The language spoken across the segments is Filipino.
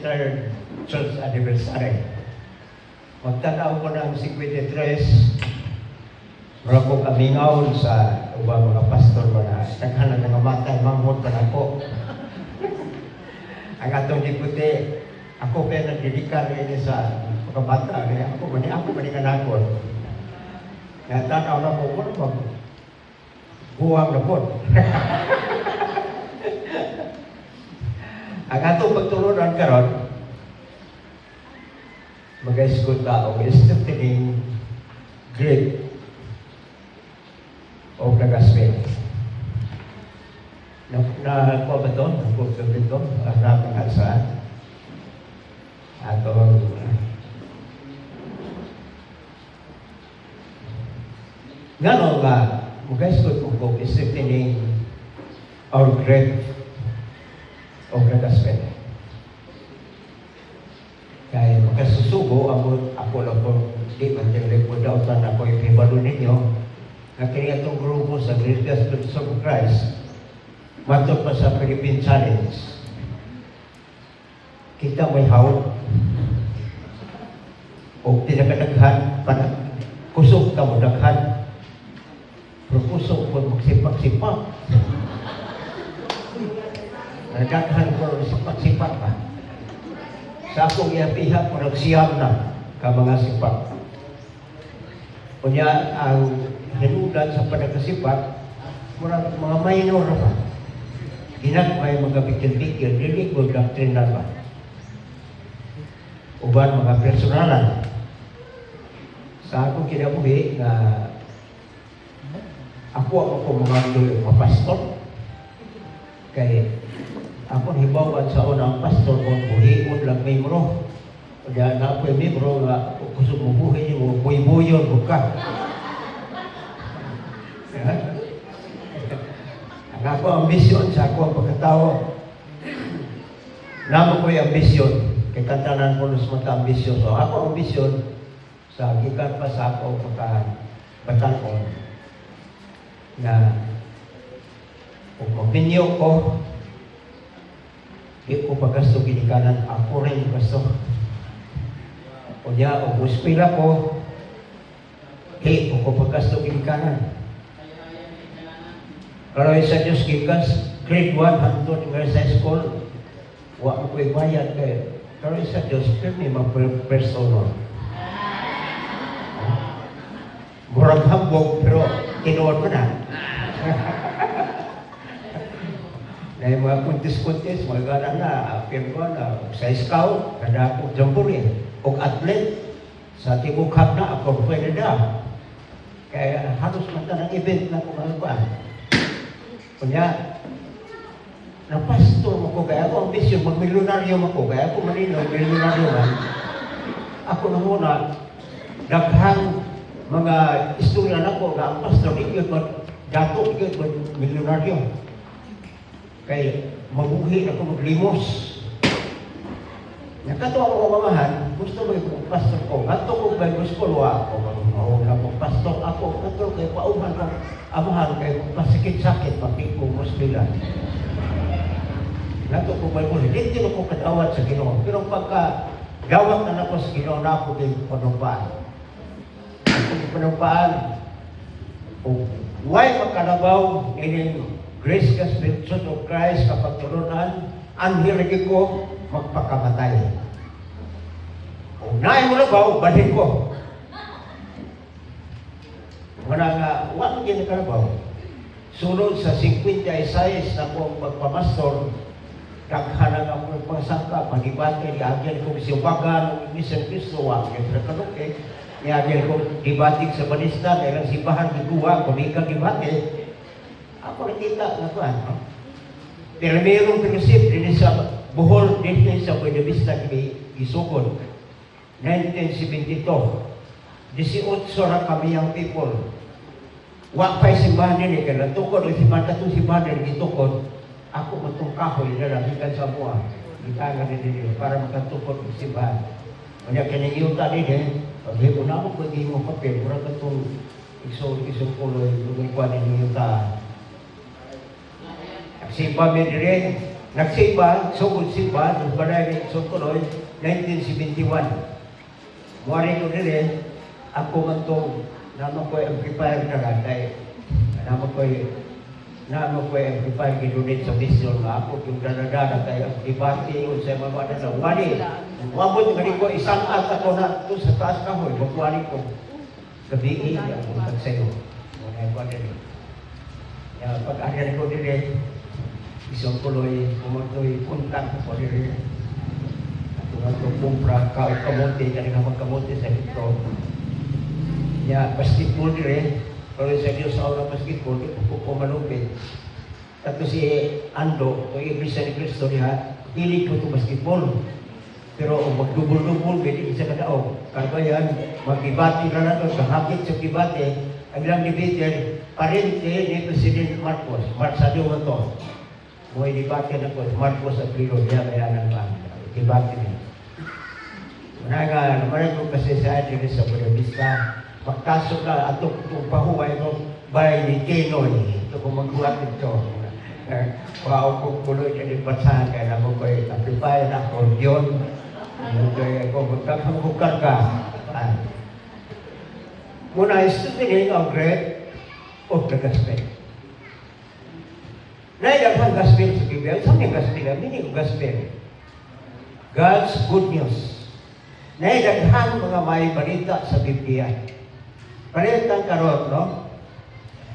53rd church anniversary. Magtanaw ko ng 53, mura ko kamingaw sa ubang mga pastor na naghanap ng matay, manghod pa na ko. Ang atong diputi, ako kaya nagdidikar ini sa mga bata, kaya ako manikanakon. Tanaw na ko, buwang na po. Ang atong pagtulunan karon, mag-school tao, strengthening grade of the gospel. Nakuha ba ito? Nakuha ba ito? Ang rapang alsaan. Atong gano'n nga, mag-school kung strengthening our grade of the gospel. Kaya makasusugo ako lang po, di man din po daw na ako yung hibalo ninyo, na kaya itong grupo sa Great Gospel of Christ, matod pa sa Philippine Challenge. Kita may hawak o pinakadaghan, kusog ka mo daghan, pero kusog po magsipak-sipak. Nadaghan ko sipak-sipak pa. Sa akong iapihak, nagsiyam na ka mga sipak. Kunya, ang hinudan sa panagkasipak, mga minor pa. Ginagmay mga bigil-bigil, dili ko doctrinal pa. Uban mga personalan. Sa akong kinabuhi na ako mga pastor. Kaya ako hibawan sa unang pastor kung buhiun lang membro. Kaya na ako yung membro nga gusto mo buhay mo, buy-buyon mo ka. Ang ako ambisyon sa ako ang pagkatao. Naman ko yung ambisyon. Kaya kantanan ko sa mga ambisyon. So ako ambisyon sa gikan pa sa ako pagkabataon na kung opinyo ko, di ko pagasto ginikanan, ako rin gasto. O niya, o buspila ko, di ko pagasto ginikanan. Pero sa Diyos gikas, grade 1, hantod nga sa school, wa mo ko'y bayad kayo. Pero sa Diyos, pirmi mag-personal. Murag hambog, pero tinuod mo na. Na yung mga kuntis-kuntis, mga gana na, apir ko na, sa scout, kada ako jamboree, o athlete, sa tibukap na, ako pwede na. Kaya halos mata ng event na kumalabaan. Kunya, na pastor mo ko, kaya ako ambisyon, mag-milyonaryo mo ko, kaya ako malinaw, milyonaryo man. Ako na muna, daghang mga istorya na ko, na ang pastor, ikot dato, ikot milyonaryo. Kaya mabuhi ako maglimos. Nakato ako kamahan, gusto mo yung pastor ko. Kato ko Bible school, ako mahong na po pastor ako. Kato kay pauman ko, amahan kay pasikit-sakit, pagkik ko mospila. Kato ko Bible, hindi ko katawad sa Ginoo. Pero pagka gawat na ako sa Ginoo, na ako din panumpaan. Ako din panumpaan. Why magkalabaw ining Grace Gospel Church of Christ kapag tulunan, ang hirigi ko magpakamatay. Kung naay mo na ba, balhin ko. Wala nga, wala din nakalabaw. Sunod sa 56 na kong pagpamastor, kaghanang ako ng pangsangka, pag-ibate, niagyan ko siwagan, ni San Cristo, wakil na kanuke, niagyan ko dibatik sa balista, kailang sibahan, giguwa, kumikang ibate. Ako nakita na kuhan. Pero mayroong prinsip din sa Bohol, din sa Buena Vista, Gisugod. 1972. 18 ra kami ang people. Wakay simbahan nila, kaya natukod o simbahan na itong simbahan nila gitukod. Ako matong kahoy na labigan sa buha. Itangan nila para makatukod ng simbahan. Kaya kiniyuta nila, pag-hipo na ako, pag-hipo mo papel, mura ka itong isong kuloy, lumikwa nila. Simba mi dire Nagsimba, sugod simba, ng balay ni Sotuloy, 1971. Muari ko nila, ako man itong naman ko amplifier na lang, kaya naman ko amplifier ginunit sa mission na ako, yung dadadada kaya debate yun sa mga mga na wali. Umabot nga ko, isang at ako na ito sa taas na ko, magwali ko. Gabi ako nagsayo. Muna ko na rin. Pag-arian ko nila, isang tuloy, pumuntoy, puntan ko rin. At ito pumpra, kamote, kanina magkamote sa ito. Basketball rin, pero sa Diyos sa orang basketball, di ko malupit. At si Ando, kung Iglesia ni Cristo niya, pilit ko ito basketball. Pero magdubol-dubol, hindi sa kadao. Karbayan, mag-ibati na nato, kahakit sa ibati, ang ilang debater, parente ni President Marcos, Marsado nga to. May debate na po, Marcos at Lilo, niya kaya nang debate niya. Naman ko kasi sa atin sa Buenavista, magkaso na ato itong pahuway itong bahay ni Tinoy. Ito kung magbuhat ito. Pao ko kuloy ka din basahan kaya naman ko ay amplifier na akordeon. Kaya ako magkakamukar ka. Muna is to the name of great of the gospel. Naidaghan gospel sa Biblia. Saan yung gospel? Meaning gospel. God's good news. Naidaghan mga may balita sa Biblia. Balita karon, no?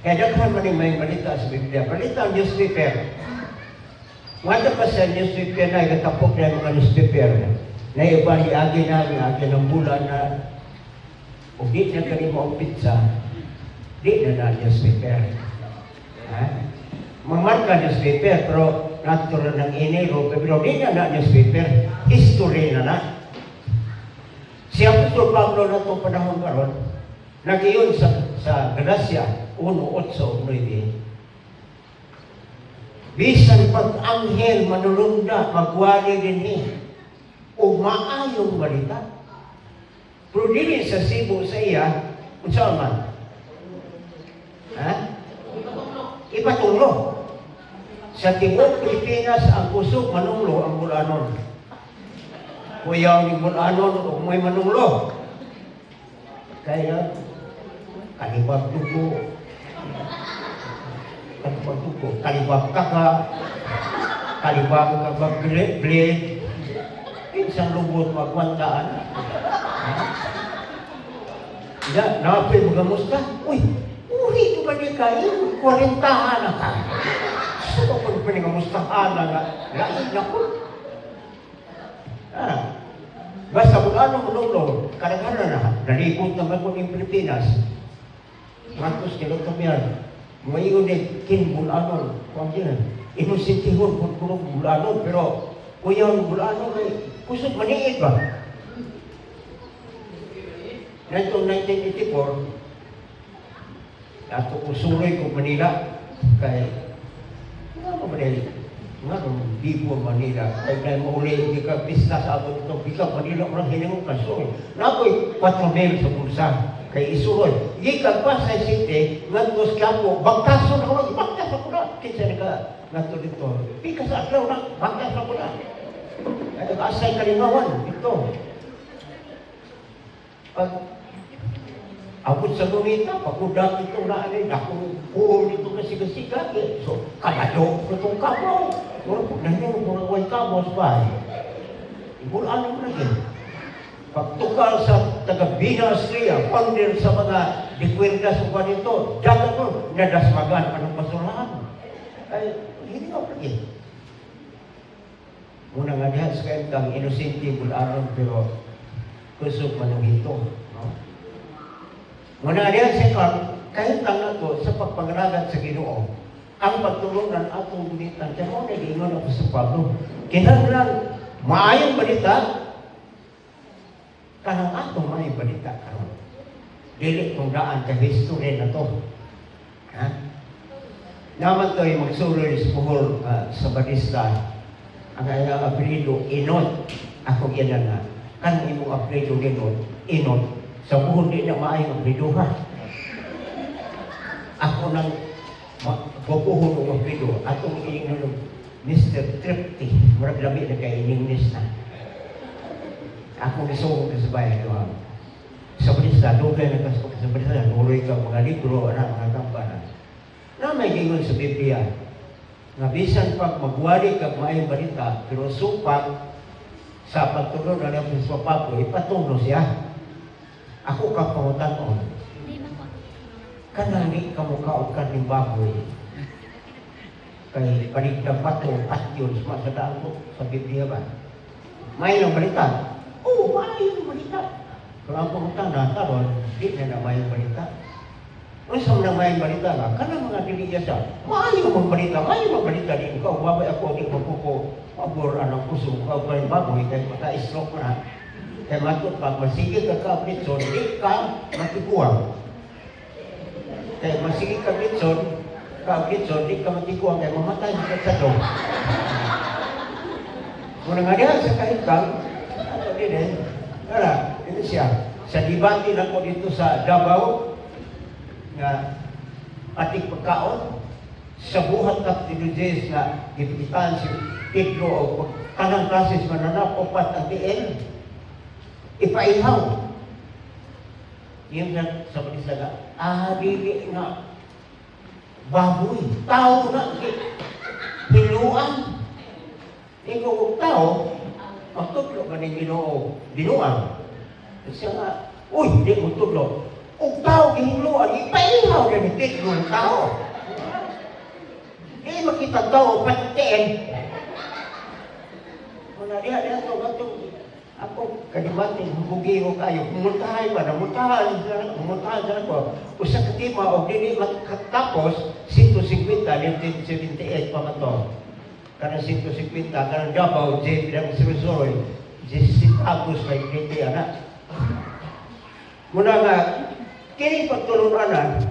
Kaya daghan man yung may balita sa Biblia. Balita ang newspaper. Wala pa sa newspaper na igatapok na yung mga newspaper. Na iba ni agi ng bulan na o di na kanimo ang pizza, di na newspaper. Mamarka newspaper, pero natural ng Enero, pero di na newspaper, history na na. Si Apostol Pablo na itong panahon karon, nagiyon sa Galacia 1:8-9. Bisan pag-anghel manulunda, magwali din o maayong balita. Pero dili sa Cebu sa iya, kung saan man? Ipatunglo. Sa Timog, Pilipinas, ang kusog, manunglo ang Bulanon. Kuyaw ni Bulanon, o may manunglo. Kaya, kalibag tuko. Kalibag kaka. Kalibag blade. Isang lubot magwantaan. Napay magamusta. Uy, ito ba di kayo? 40 na ka. Saan ako pa ningamustahan na lain na ko? Basta kung anong manulong, kadang-kadang na, nalipot naman ko ng Pilipinas. Marcos, kilotong yan. May ulit, kinbulanon. Kung yan, inusintihon kung kulong bulanon, pero kung yung bulanon ay kusog maniit ba? Nitong 1984, ato usuloy ko Manila, kaya nga Manila, nga Bibo Manila, kaya na mauli, hindi ka pista sa ato ito, bika Manila, orang hinangong kasoy. Nakoy 4 mil sa bulsa, kay isuloy. Hindi ka pa sa city, ngantos ka po, bagtaso na ako, bagtas ako na. Kinsa ka, nato dito, bika sa atlaw na, bagtas ako na. Ay, asay kalingawan, ito. Pag abot sa lumita, pagkudak ito na alay, akong puhol nito kasi-kasi-ka. So, kalado ko itong kabaw. Nangyong mga huwag kabaw sa bahay. Ibulaan mo na yun. Pagtukal sa taga-Bina Austria, founder sa mga dikwerdas o ba nito, dagat ko, nadasmagan anong basurahan. Ay, hindi ko pa yun. Muna nga diyan sa kayang inosente bularan, pero kusog manong ito. Muna diyan sa kahit lang ito sa pagpangaragat sa Ginoo, ang pagtulungan atong bulitan, kaya mo nag-ingon ako sa Pablo. Kinahanglan, maayong balita, kanang atong maayong balita karon. Dili kung daan ka history na to. Naman to ay magsuloy sa buhol sa Batista. Ang apelido, Inot. Ako yan na. Kanang imong apelido Inot. Sa buhol di na maayong apelido ha. Ako nang bubuhol ng apelido. Atong Mr. Tripty, murag labi na kay English na. Ako gusto ko sa bayan ko. Sa balisa, dugay na kasok sa balisa, nuroy ka mga libro, mga kampana. Na may gingon sa Biblia, nga bisan pag magwari kag maayong balita, pero supak sa pagtulong na ng sa Pablo, ipatulo siya. Ako ka pangutan-on. Kanani ka mukha o kaning baboy. Kay paligtang pato, patyon, sa daan mo, sa Biblia ba? May ng balita. Oo, may ng balita. Kung ang pangutan na, taron, di na may balita. Kung saan na may balita nga, kanang mga diliya siya, maayo mong balita din. Ikaw, babay ako, di magpupo, pabor, anong puso, ikaw pa rin baboy, kaya maka-stroke na. Kaya matut pag masigil ka ka-Blitson, di ka matikuwang. Kaya masigil ka ka-Blitson, di ka matikuwang, kaya mamatay ka sa dog. Kung nga diyan sa kahitang, ano din eh, kaya, ito siya, sa dibati na ko dito sa Davao, nga ating pagkaon, sa buhat ng tinujes na gipitan si Pedro o kanang klases mananap o pat ang tiil, ipaihaw. Yung na sa palisaga, dili nga baboy, tao na, hiluan. Ikaw kong tao, magtudlo ka ng binuang. Siya nga, uy, di mo tudlo. Kung tao gihiluan, ipaihaw na ni Pedro ng tao. Di makita tao, patiin. Muna diha ito, ako, kadibatin, hubugiho kayo, pumuntahan ba, namuntahan sa ako. Usa katima, o dili makatapos, 150, 1978 pa man to. Karena 150, karena Davao, J. Pinang Sirusoy, J. Agos, may hindi, anak. Muna nga, kini pagtulunan,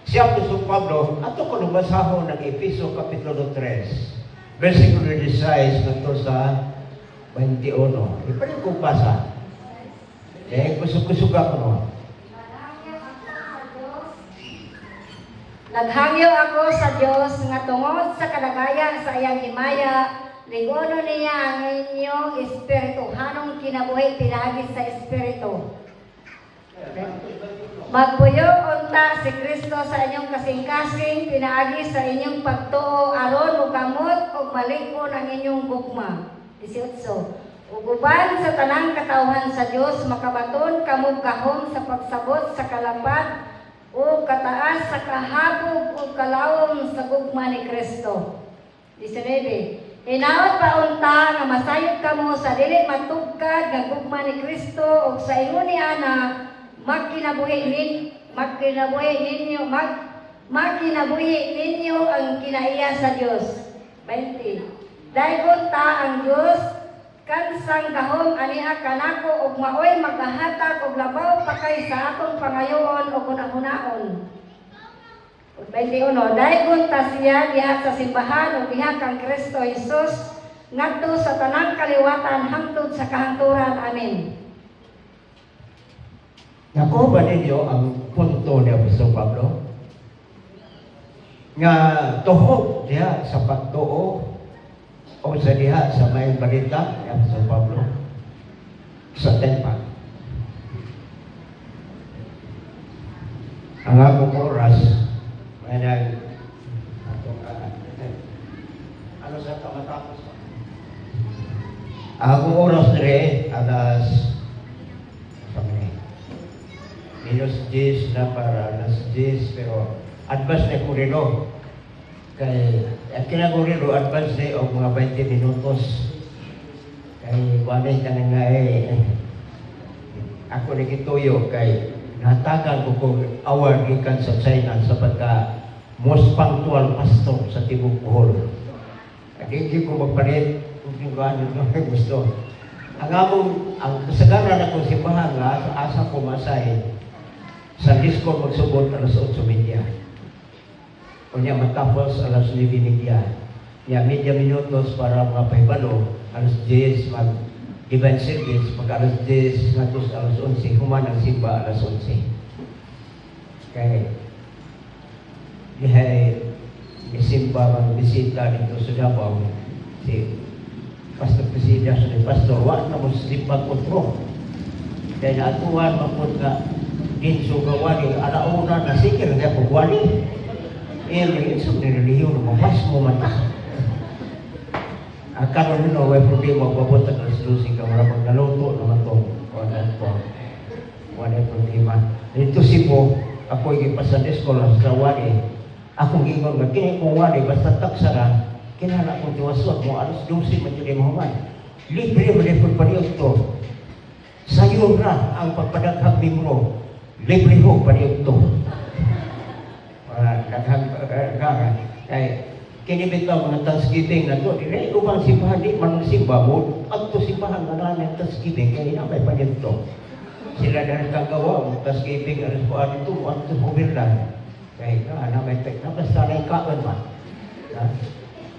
si Apostol Pablo, ato ko nabasahon ng Episo Kapitulo 3, versikulo 16, nito sa 21. Iparin kong basa. Kusog-kusog ako no. Naghangyo ako sa Dios nga tungod sa kadagaya sa iyang himaya, ligono niya ang inyong espiritu, hanong kinabuhi pinagi sa espiritu. Magpuyo unta si Kristo sa inyong kasing-kasing, pinaagi sa inyong pagtuo, aron o kamot o malikon ang inyong gugma. 18. Uguban sa tanang katawhan sa Dios, makabaton kamog kahom sa pagsabot sa kalapat o kataas sa kahabog o kalawom sa gugma ni Kristo. 19. Hinaot pa unta nga masayod kamo sa dili matugkad nga gugma ni Kristo o sa ingon ni ana magkinabuhi ninyo ang kinaiya sa Dios. 20. Daygon ta ang Dios kansang gahom aniha kanako og maoy maghahatag og labaw pa kay sa atong pangayoon og hunahunaon. 21. Daygon ta siya diha sa simbahan og diha kang Kristo Jesus ngadto sa tanang kaliwatan hangtod sa kahangturan. Amen. Nakuha ba ninyo ang punto ni Apostol Pablo? Nga tuhog diha sa pagtuo o sa diha sa may balita ni Apostol Pablo sa tempa. Ang akong oras may ano sa kamatapos ang akong oras dire alas minus 10 na para alas 10 pero advance na kurilo kay at kinagurilo advance na o mga 20 minutos kay wanay ka na nga ako nagituyo kay natagan ko kung award gikan sa China sa pagka most punctual pastor sa Tibok Bohol. Hindi ko magpalit kung ano gusto. Ang kasagaran na kong simbahan nga sa asa ko masay sa disco magsubot alas 8:30. Kunya matapos alas 9:30. Ya media minutos para mga pahibalo, alas 10 mag divine service, pag alas 10 ngatos alas 11, human ang simba alas 11. Kaya dihay isimba ang bisita dito sa Davao, si Pastor Presidas ni Pastor, wa na mo sipag kontrol. Kaya naatuan mapod nga din sugawali, alauna na sikir nga pagwali. Rin sa nililiyo na mapas mo man. Karon nino, may problema, mabotag ang solusi ka, marapag naluto naman to. Wala problema. Dito si po, ako ikipasan eskola sa wali. Akong ingon nga, kini kong wali, basta taksara, kinala kong tiwasot mo, alas 12 man yun mo man. Libre malipod pa niyo ito. Sayo na ang pagpadaghang membro. Libre ho pa niyo ito. Daghang kay kinibitaw ng Thanksgiving na to, dili ubang simbahan, di man simba mo, at to simbahan na namin Thanksgiving, kaya inamay pa nito. Sila na nagkagawa, Thanksgiving, alas po ano ito, at ito pumirlan. Kaya namay tek, basta na yung kaon ba?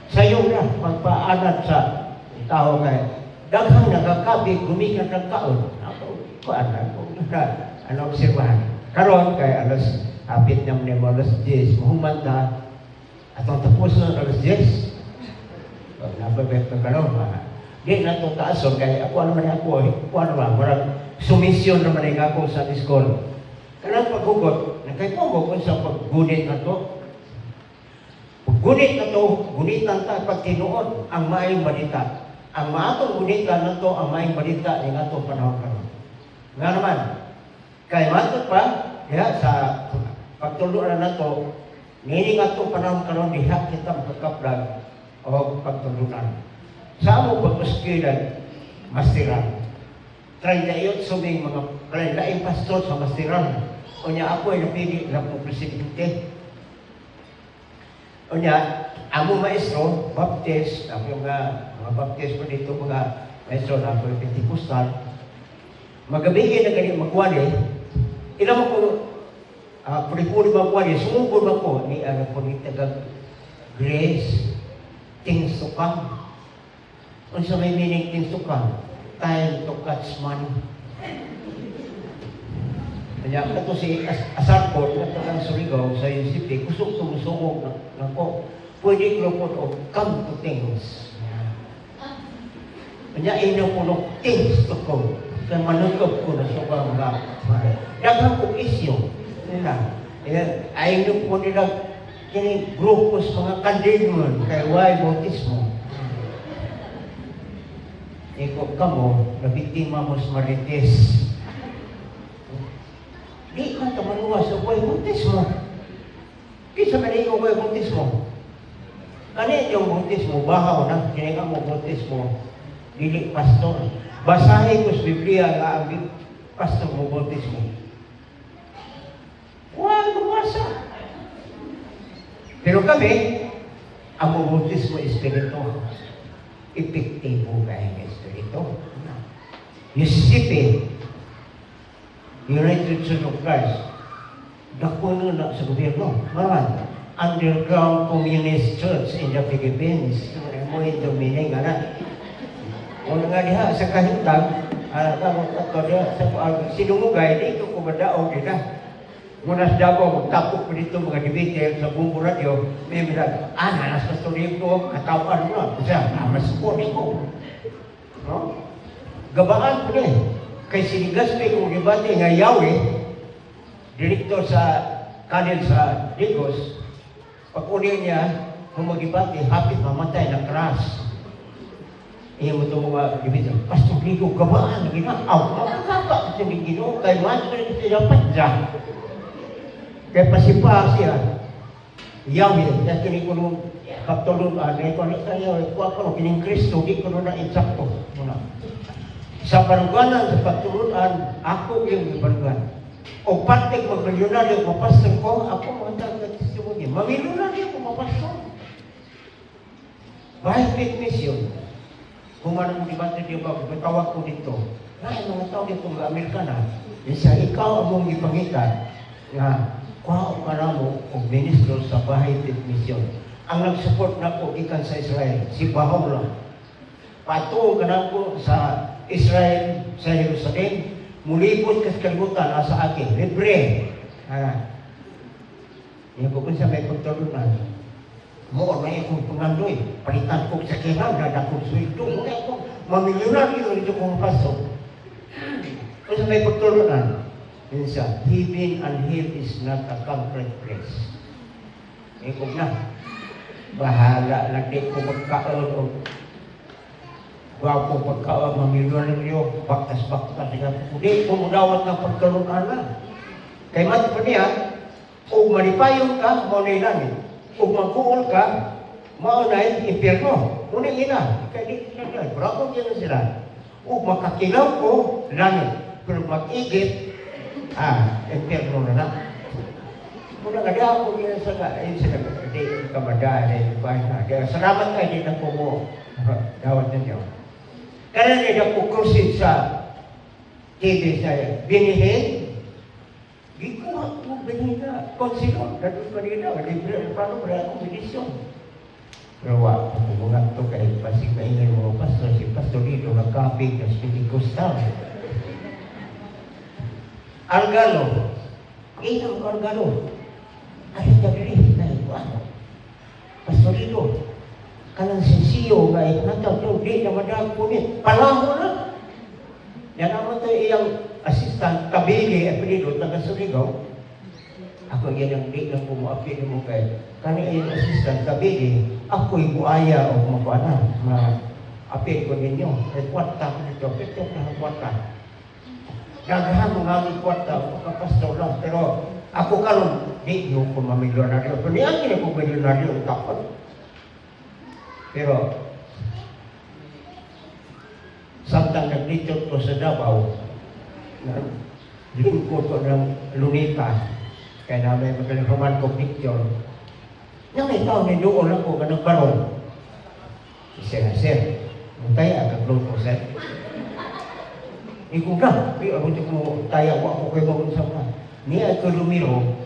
Sayo na, magpaanat sa tao kaya, daghang nagkakabig, gumikat ng kaon. Ano obserbahan? Karon kaya alas, hapit naman mo alas 10, mahumanda, atong tapos na alas 10. Napabet na gano'n. Di na itong taason, kaya ako naman marang sumisyon naman yung ako sa school. Kaya paghugot, nagkaipogo kung sa paggunit na to. Paggunit na to, gunitan ta pag tinuod ang maayong balita. Ang maatong gunitan na to, ang maayong balita, yung atong panahon karon. Nga naman, kaya matot pa, kaya sa pagtuluran na to, nini nga itong panahon karon diha kita magkakaplag o pagtulunan. Sa amo pagpaskilan, mastiran. 38 suming mga 30 pastor sa mastiran. O niya ako ay napili na po presidente. O niya, amo maestro, baptist, ako mga baptist po dito, mga maestro na ako yung Pentecostal. Magabigay na ganyan magwali, ilang mo ko puri-puri magwali, sumugod ako ni po ni taga grace, things to come. Unsa may meaning things to come? Time to catch money. Kaya ito si Asarport, ito lang Surigao sa UCP, kusog tumusugog na ko. Pwede ko po o come to things. Kaya ino po no things to come. Kaya manukob ko na sa mga daghang kong isyo. Ay ino po nila kini grupos mga kandilmon kay why bautismo. Iko kamo, nabiktima mo sa marites. Di ka maluwas sa why bautismo. Kisa man ikaw why bautismo. Kani yung bautismo, bahaw na, kinilang mo bautismo, dili pastor. Basahin ko sa Biblia nga ang pastor mo bautismo. Huwag mabasa. Pero kami, ang bautismo espiritu. Epektibo kaya ng espiritu. Yusipi, United Church of Christ, dako na sa gobyerno. Maran, underground communist church in the Philippines. Mo ito meaning, ana. Kung nga diha sa kahintag, sinumugay, dito ko madaog dito. Muna sa Davao, magtapok mo dito mga debater sa Bumbu Radio, may bilang, nanas na tuloy ko, katawan mo, kasi masupon ko. No? Gabaan ko rin. Kay sinigas ko yung debate nga Yahweh, direktor sa kanil sa Digos, pag-unin niya, kung mag-debate, hapit mamatay na crash. Iyan mo ito mga debater, Pastor Ligo, gabaan, ginaaw, makakapa, kasi may ginoo, kay mas ko rin ito dapat dyan. Kaya pasipa siya, Yahweh, kaya kini ko nung kaptulunan, kaya ko na Yahweh, kuha ko nung kining Kristo, di ko nung na-insakto. Sa baruganan, sa pagtulunan, ako yung barugan. O patik mag-milyonaryo, mapastor ko, ako mga taga-testimony. Mamilonaryo ko, mapastor. Private mission. Kung anong debate di ba, matawag ko dito. Ay, mga tao dito, mga Amerikana, isa ikaw ang mong ipangitan nga, kuha ka na mo o ministro sa bahay mission. Ang nag-support na ko ikan sa Israel, si Bahaw lang. Patuong ka na ko sa Israel, sa Jerusalem, mulipot ka sa kalibutan, sa akin, libre. Yan po kung sa may pagtulunan. mo na akong pangandoy, palitan ko sa kinan, dadakong sweldo, mo na akong mamilyonaryo dito kong paso. Kung sa may pagtulunan, minsan, heaven and hell is not a concrete place. Kung na, bahala lang di ko magkaon o gwapo pagkaon, mamilyonaryo, baktas-baktas, hindi ko mudawat ng pagtulunan na. Kaya mat pa niya, kung malipayong ka, maunay langit. Kung magkuol ka, maunay impyerno. Unang ina, kaya di na bravo yan sila. Kung makakilaw ko, langit. Pero mag-igit, impyerno na na. Muna nga di ako yun sa di ka madali. Salamat kayo din ako mo. Dawat ninyo. Kaya nila po kursin sa TV sa binihin. Gikuha ko binina. Konsilo. Datos kanina. Libre. Paano ba akong binisyon? Pero wak. Pumungan to kay pasig na ingay mga pastor. Si Pastor Lito nagkapig na Pentecostal. Argalo. Inang ko Argalo. Ay, nagri. Ano? Pastor Lito. Kanang sensiyo nga nataw to. Di na madag punit. Palaho na. Yan naman tayo iyang assistant, Kabili, apelido, taga Surigao. Ako yan ang di lang pumuapin mo kay kanina yung assistant, Kabili, ako'y buaya o magpanan, ma-apin ko ninyo. Ay, kwarta ko nito, pito na ang kwarta. Naghan mo nga ang kwarta, makapastor lang. Pero ako karon di nyo ko mamilyonaryo. Pero niyan kina ko milyonaryo ang takot. Pero, samtang nag-dito ko sa Davao, lingkod ko ng Lunita, kaya namin magkalipaman ko picture. Nang may taon na doon ako ka nagbaron. Sir, mutaya kag-load ko, sir. Ikaw na, pero ako mo taya, wak ko kayo mabun sa mga. Niya ko lumiro,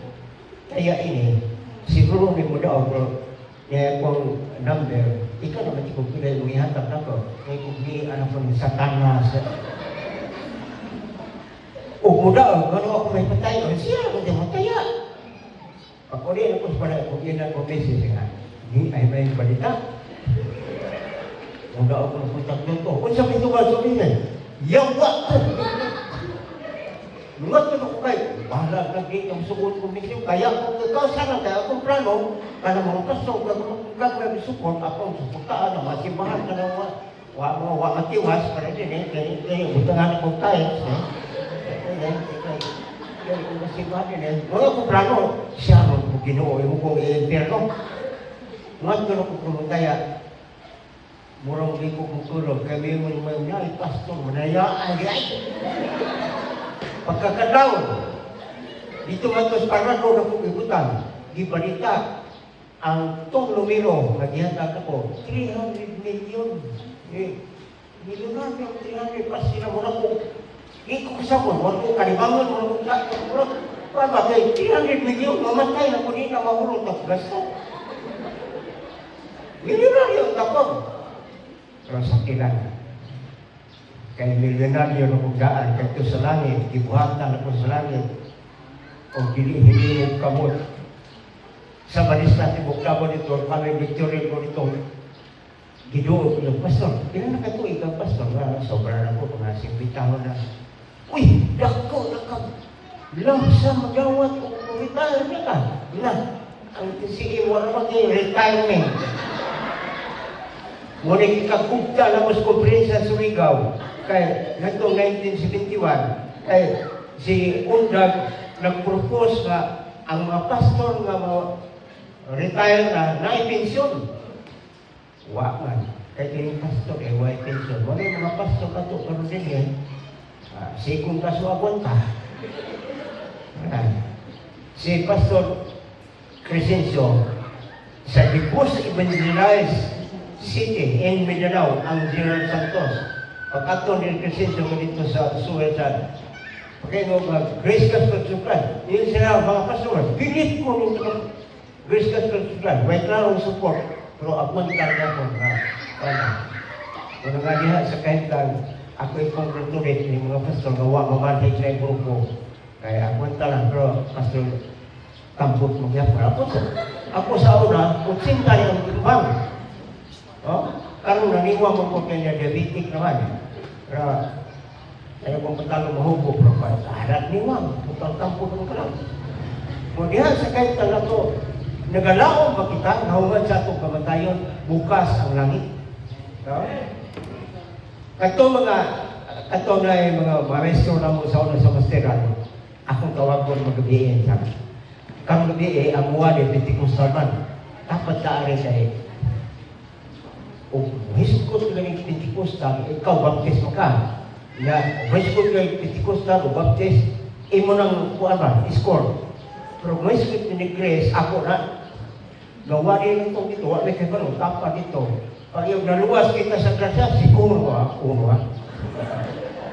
kaya ini, siguro may mo daw, bro, niya akong number, ikaw naman di ko pilay, umihatap na ko, may kubi, anak ko, satanas. O muda, gano'n ako may patay, o siya, hindi mataya. Ako rin ako sa pala, kung yun ako message nga, hindi ay may balita. Muda ako ng putak doon ko, kung sabi ito ba sabihin, yawa ko! Lungat ko na ko kayo, bahala na din yung sugot ko mismo, kaya kung ikaw sana kaya akong plano, kaya mga paso, kag may support, akong supportaan na masimbahan ka na wa matiwas, para din kaya butangan akong tayo, kung masimbahan din mga kong plano, siya mo kung ginoo, yung kong i-impierno. Lungat ko na ko kumutaya, murang di ko kutulog, kaya may mga pastor, manayaan, ay! Pagkakataw, dito nga ito sa Parado na kong ibutan, di balita, ang itong numero, naghihatag ako, 300 million. Milyonan yung 300, kasi na muna ko, hindi ko kasabon, muna ko kalibangon, muna ko kakabulot. Para kay 300 million, mamatay na ko din na mahulog ng gasto. Milyonan yung tapos. Pero sa kilang, kay milyonaryo na kugdaan, kay ito sa langit, gibuhatan ako sa langit, o hindi kamot. Sa balis natin buktabon ito, kami victory ko ito, gidoon ko yung pastor. Kailan na kato, ikaw pastor, sobra na po, mga 50 taon na. Uy, dako, lamsa magawat, kung retire na ka. Na, ang sige mo na mag-retirement. Muna ikakugta na mas kompresa sa Surigao. Kaya, nagtong 1971, kaya si Undag nag-propose nga ang mga pastor nga retire na na-pension. Waman. Kaya kining pastor, why pension? Wala yung mga pastor ka ito, pero din yan. Sikong kasuabon ka. Si Pastor Crescencio, sa Dipos Evangelized City in Mindanao, ang General Santos, pagkato ni Crescencio dito sa Suwetan, pagkain mo Grace Gospel Supply, yun sila mga pastor, pilit ko nito Grace Gospel Supply, may klarong support, pero ako talaga po na, kung nga diha sa kahit lang, ako yung congratulate ng mga pastor, gawa mamanhay sa grupo, kaya ako talang, pero pastor, tampot mo kaya para ako sa una, kung sinta yung timbang. Oh, karon naniwa mo ko kanya diabetic naman. Pero ayaw kong patalo mahubo, pero sa harap niwa, putang tampot mo ka lang. Kung diha sa kahit na to, nagalaon pa kita, nahungad sa itong kamatayon, bukas ang langit. No? Kato na yung mga maestro na mo sa una sa masteran, akong tawagon magabihin sa kang gabi ang muwa ni Pentikostal man. Dapat taari sa o hiskot ka ng Pentikostal, ikaw baptis mo ka. Na hiskot ka ng Pentikostal o baptis, imo ng kuwan ba, score. Pero hiskot ni Grace, ako na, gawa rin ito dito, wala kayo ba, tapa dito. Pag yung naluwas kita sa grasya, siguro ba, uno ha.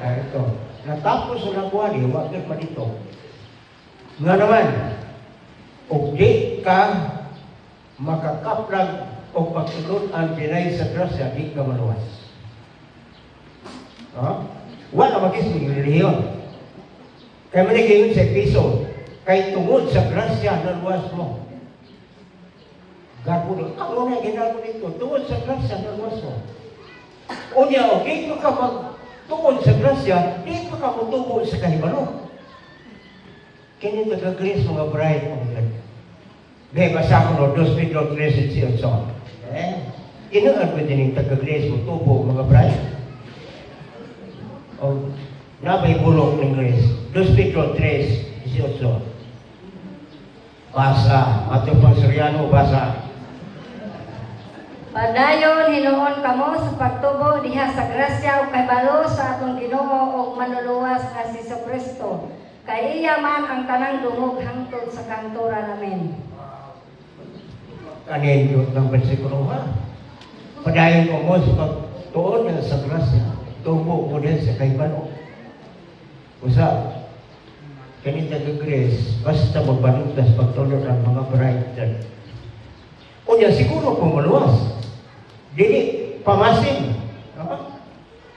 Ito, natapos na nakuha niyo, wala pa dito. Nga naman, o di ka makakaplag o pagsunod ang dinay sa grasya, di ka maluwas. Wala mag-isip yung reliyon. Kaya manigayon sa piso, kay tungod sa grasya, naluwas mo. Gagawin, ako na ginagawa dito, tungod sa grasya, naluwas mo. O niya, o di ka magtungod sa grasya, di ka magtungod sa kahibalo. Kini taga-Greece mga bride mo gan. Be basa ko no 2 Pedro 3:18. Inuan ko din yung taga-Greece mo tubo mga bride. O nabay bulok ng Greece. 2 Pedro 3:18. Basa, ato pang Suryano basa. Padayon hinuon kamo sa pagtubo diha sa grasya ug kahibalo sa atong Ginoo ug manluluwas nga si Kristo. Kay iya man ang tanang dungog hangtod sa kantura namin. Kanin yun ng versikulo ha. Padayon ko mo sa pagtuon niya sa grasya. Tubo mo din sa kaibano. Usa, kanita ka Grace, basta magbalutas pagtulog ang mga bride. O niya, siguro kung maluwas. Dili, pamasin.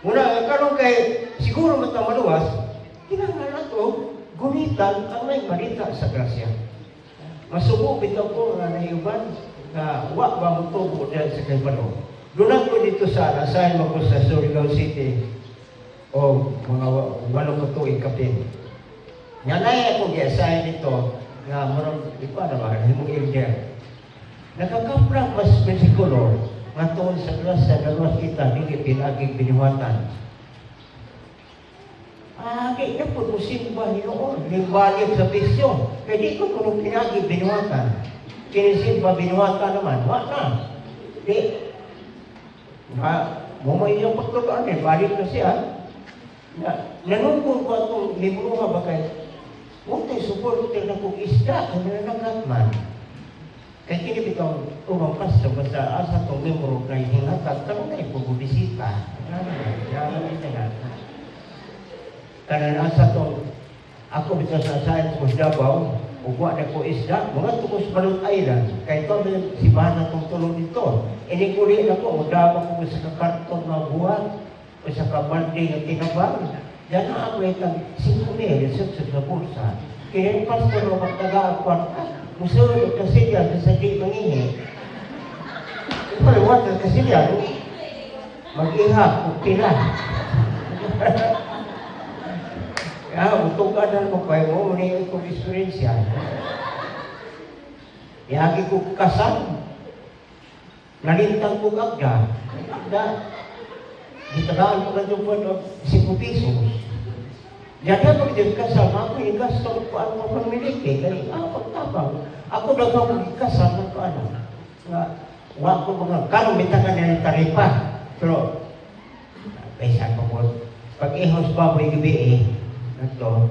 Muna, karon kay siguro matang maluwas, kinahanglan nato gunitan ang may balita sa grasya. Masubo bitaw ko nga naiuban na wa ba mo tubo dyan sa kaibano. Doon ko dito sa asahin mo ko sa Surigao City o mga 8 katuig kapin. Nanay ako gi-assign dito nga marang di pa naman, himong elder. Nakakaprak mas bersikulo nga tuon sa grasya na luwas kita, hindi pinagig biniwatan. Kaya po mo simba noon, yung balik sa bisyo. Kaya di ko kung pinagi binuwatan. Kinisimba binuwatan naman, wala na. Di, mumay yung pagtutuan din, balik na siya. Nanungkol ko itong libro ba kayo? Huwag tayo supporter na kong isda, kung nananagat man. Kaya kinipitang umampas sa basta asa itong libro na hingatag, tanong na ipubisita. Karena asa tong ako bitaw sa asahan sa Davao, ugwa na ko isda, mga tukos Balot Island, kaya ito si Bana tong tulong dito. Inikuli na ko, udama ko sa kakarton na buwan, o sa kabalde ng tinabang. Diyan na ako itang 5,000 sa bulsa. Kaya yung pastor na magtagaan ko, musulod kasi yan sa di mangingi. Ipaliwat na kasi yan, mag-ihap o pila. Utugan mo kayo mo, muna itong experience yan. Yagi ko kasal. Nalintang ko kagda. Gitagaan ko na yung po 5 pesos. Diyan pag din kasal, ako yung gasto ko ano pang miliki. Kaya pagtabang. Ako daw ako kasal ng ano. Wala ko mga kanong bitangan na ng taripa. Pero, paysan ko po. Pag ihos baboy gabi ito,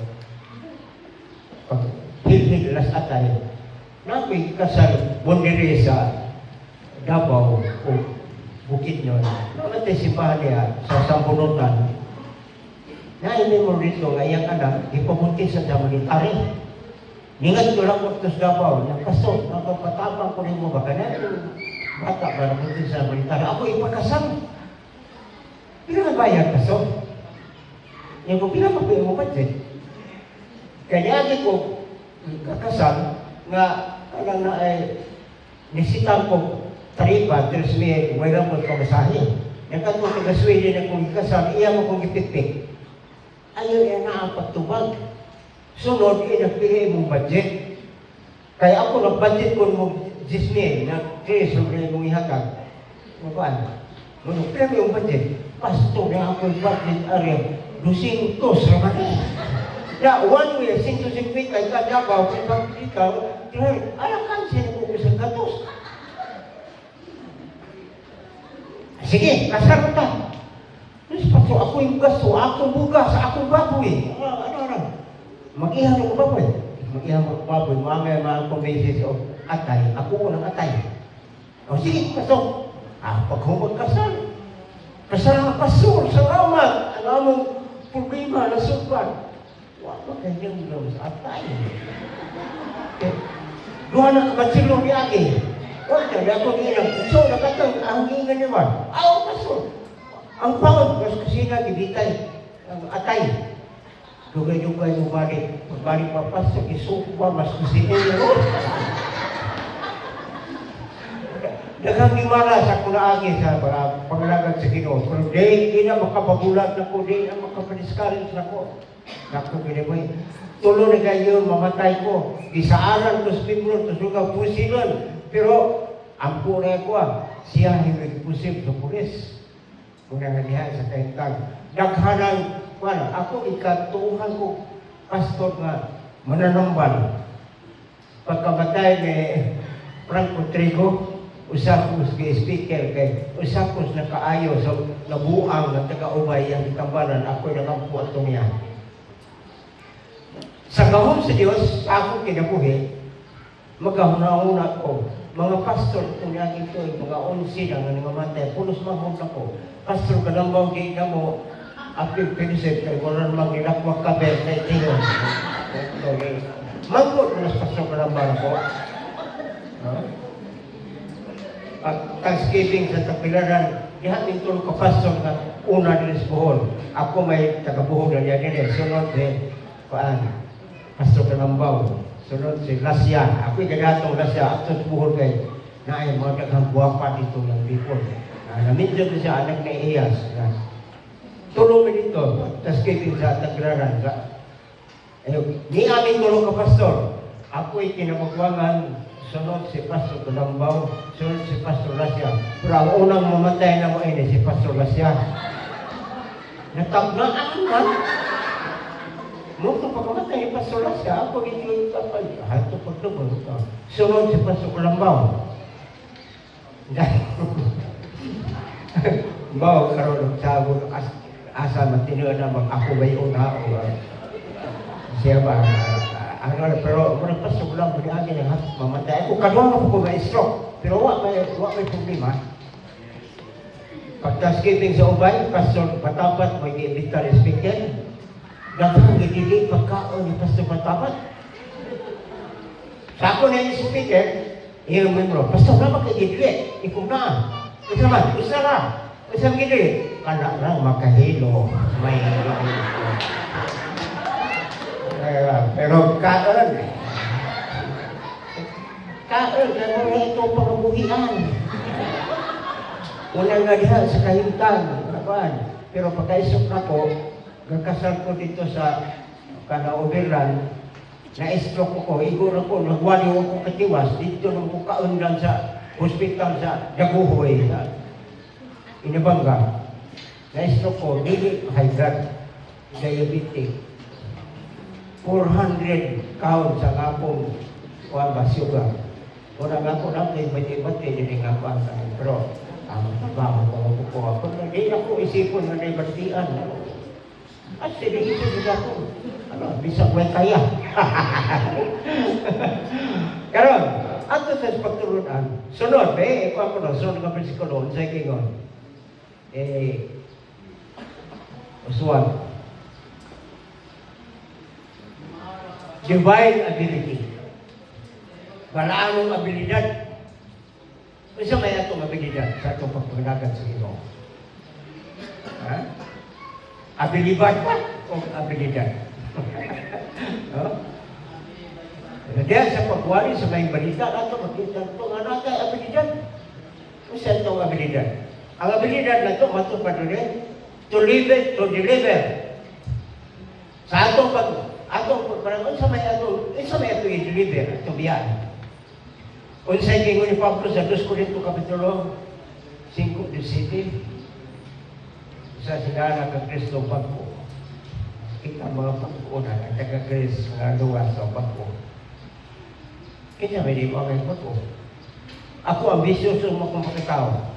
pag hilhig las atay, namin kasal bundiri sa Davao o Bukid nyo. Namatay si Pahania sa Sambunutan. Nainin mo rito nga iyang anak, ipamunti sa military. Ningat ko lang ko sa Davao, nakasot, nakapatapang ko rin mo ba ka na yung bata para munti sa military. Ako ipakasal. Pila na bayad kasot? Yung kung pinapapay mo budget, kaya ko kakasal, nga kanang na ay nisitan ko taripa, 3,000, mayroon ko pamasahe. Nagkatong taga-Sweden na kong ikasal, iya mo kong ipipik. Ayaw yan na ang pagtubag. Sunod, nagpili mong budget. Kaya ako nag-budget ko mong 10,000 na 3 sobre mong ihatag. Mabaan? Nung pero yung budget, pasto na ako yung budget area, 200 naman. Na one way, 150 kay Kadabaw, kay Pagkikaw, alakan siya ko isang gatos. Sige, kasar ta. Terus pasto ako yung gasto, akong bugas, akong baboy. Ano? Mag-ihan ako baboy. Mag-ihan ako baboy, mga beses o atay. Ako unang atay. O sige, pasto. Pag humag kasal. Kasal ang pastor, salamat. Ang among problema na sugban. Wala kanyang lang sa atay. Doon na matsilong ni Agi. Wala na ako nilang. So, nakatang ang hingan naman. Pastor. Ang pawag, mas kasi nga, gibitay. Ang atay. Dugay-dugay mo balik. Magbalik pa pastor, isukwa, mas kasi nilang. Daghang gimara sa kunaagi sa pangalagad sa Ginoo. Pero di na makapagulat na ko, di na makapaniskarin sa ko. Naku, ginamay. Tulo na kayo, mamatay ko. Isaaran ko sa Biblo, sa suga pusilan. Pero, ang puna ko siya hindi pusip sa pulis. Kung nanganihan sa kaintang. Daghanang, ako ikatuhan ko, pastor nga, mananambal. Pagkamatay ni Franco Trigo, usapos kay speaker kay usapos na kaayo sa nabuang na taga-ubay ang ikambalan ako nakampo ato niya. Sa gahom sa Dios ako kinabuhi magahuna-una ko mga pastor kung yagin ko mga 11 na nga mamatay pulos mahon ako pastor Kalambaw di na mo apil pinisip kay wala namang nilakwak kabel na itiyo mangkot na pastor Kalambaw ako Thanksgiving sa Tapilaran, dihatin tulong ka pastor na una din sa Bohol. Ako may taga-Bohol na yan din. Sunod si Pastor Kalambaw. Sunod si Lasya. Ako'y gagatong Lasya. At sa Bohol kay na ay mga daghang buwapa dito ng people. Namidyo ko siya anak ni Iyas. Tulong mo dito. Thanksgiving sa Tapilaran. Ni amin tulong ka pastor. Ako'y kinamagwangan. Sunod si Pastor Kalambaw, sunod si Pastor Lasya. Pero ang unang mamatay na mo ay si Pastor Lasya. Nataglaan man. Nung pagkamatay ni Pastor Lasya, ako ito kapal. Hato pagtubol ka. Sunod si Pastor Kalambaw. Bawa karoon ng sabon, asa matino na ako may una. Siya ba? Pero kung nagpasok lang, mag-aagin ang mamatay. Kung kadwa na po ma-stroke, pero wala may problema. Pag-Thanksgiving sa ubay, Pastor Patapat, may i-imbita rin speaker. Daghang gidili pagkaon ni Pastor Patapat. Sa ako na yung speaker, yung memro, Pastor, naman kayo gidili? Ikaw na. Isa naman, isa na. Isa gidili. Kala lang makahilo. May hilo. Pero kaon na mga ito pamabuhian. Unang nga diha sa kahimtan, pero pagkaisok na ko, gagkasal ko dito sa Kanaubiran, na-stroke ko, igor ako, nagwaliw ako katiwas, dito nung kaon lang sa hospital sa Daguhoy, sa Inabanga. Na-stroke ko, dili high blood, diabetic. 400 count sa ngapong sugar. Kung nga po lang kayo ba't-ibat din nga pa. Pero, ang trabaho ko ako. Hindi na ko isipon na naibatian. At siniisip nila ko. Bisag may kaya. Karon, ato sa pagturunan. Sunod, ikaw ako na. Sunod nga prinsikulo. Unsay kingon. Uswan. Divine ability. Balaanong abilidad. Isa may atong abilidad sa atong pagpagdagan sa Ginoo. Abilidad pa o abilidad? Dahil sa pagwari sa may balita, nato makita ito nga natin abilidad. Kung saan itong abilidad? Ang abilidad na ito, matupad ulit, to live it, to deliver. Sa atong parang sa may ato i-deliver, ito biyan. Kung sa'yo kingo ni Pablo sa 2 Corinto Kapitulo 5:17, sa sinara ka Kristo pagko. Kita mga pagkuunan, ang taga-Kris, mga luwas sa pagko. Kita may di mo ang pagko. Ako ambisyoso mo kung pagkatao.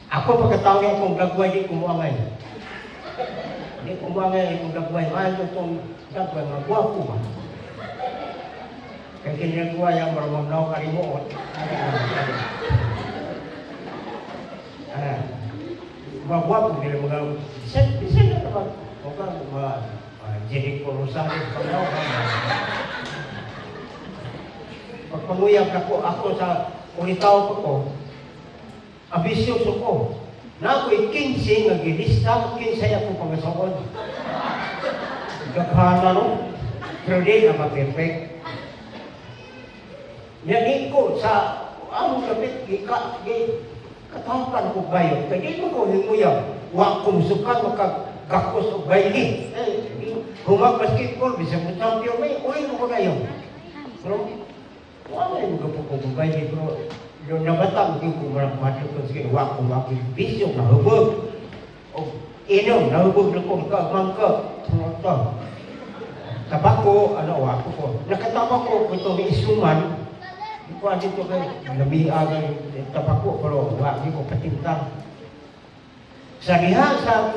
Ako pagkatao niya kung gagawin, di kumuangay. Di kumuangay kung gagawin. Mahal itong gagawin, mga guwapo ba? Kaya kinagawa yung marumamnaw kalimuot. Mga guwapo, mga bisan na naman. O ka, mga Jericho Rosales, paglaw ka. Pagpanguyab ako sa unitaw pa ko, ambisyoso ko. Na ako'y 15 nga gilista, 15 ako pangasawad. Gaghana no? Pero di na ma-perfect. Yan ko sa among kapit, katapan ko bayo. Kaya di mo ko hinguyab. Huwag kong suka makagakos o bayli. Humag basketball, bisa mo champion may, uwi mo ko kayo. Pero, wala yung magapok ko bayli. Pero, yung nabatang ko marang mati ko sige, huwag kong bisyo, nahubog. O inom, nahubog na kong mangka. Ito. Tabako, wako ko. Nakatabako ko ito may isuman. Hindi ko dito kayo, namiagan tabako, pero huwag ko patintang. Sa liha sa